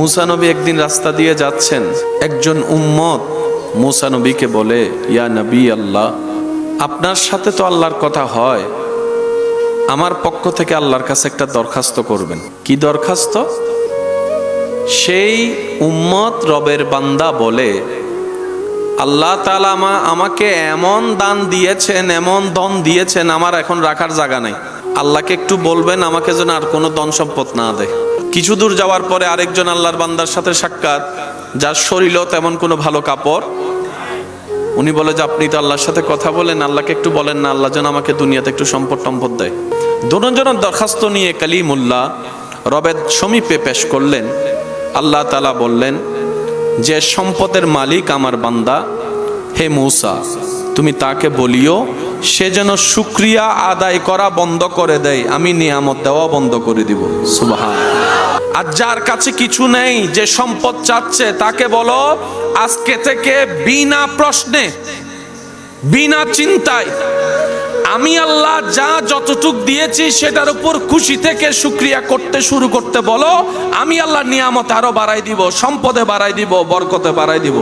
মুসা নবী একদিন রাস্তা দিয়ে যাচ্ছেন, একজন উম্মত মুসা নবীকে বলে, ইয়া নবী আল্লাহ, আপনার সাথে তো আল্লাহর কথা হয়, আমার পক্ষ থেকে আল্লাহর কাছে একটা দরখাস্ত করবেন। কি দরখাস্ত? সেই উম্মত রবের বান্দা বলে, আল্লাহ তাআলা আমাকে এমন দান দিয়েছেন, এমন ধন দিয়েছেন, আমার এখন রাখার জায়গা নাই। আল্লাহকে একটু বলবেন আমাকে যেন আর কোনো ধন সম্পদ না দেয়। কিছু দূর যাওয়ার পরে আরেকজন আল্লাহর বান্দার সাথে সাক্ষাৎ, যার শরীরেও তেমন কোনো ভালো কাপড়। উনি বলে যে আপনি তো আল্লাহর সাথে কথা বলেন, আল্লাহকে একটু বলেন না আল্লাহ যেন আমাকে দুনিয়াতে একটু সম্পদ টম্পদ দেয়। দুজনের দরখাস্ত নিয়ে কালিমুল্লাহ রবের সমীপে পেশ করলেন। আল্লাহ তাআলা বললেন যে সম্পদের মালিক আমার বান্দা, হে মূসা তুমি তাকে বলিও সে যেন শুকরিয়া আদায় করা বন্ধ করে দেয়, আমি নিয়ামত দেওয়া বন্ধ করে দিব। সুবহানাল্লাহ। আর যার কাছে কিছু নেই, যে সম্পদ চাচ্ছে, তাকে বলো আজকে থেকে বিনা প্রশ্নে, বিনা চিন্তায় আমি আল্লাহ যা যতটুক দিয়েছি সেটার উপর খুশি থেকে শুকরিয়া করতে শুরু করতে বলো। আমি আল্লাহ নিয়ামত আরো বাড়াই দিব, সম্পদে বাড়াই দিব, বরকতে বাড়াই দিব।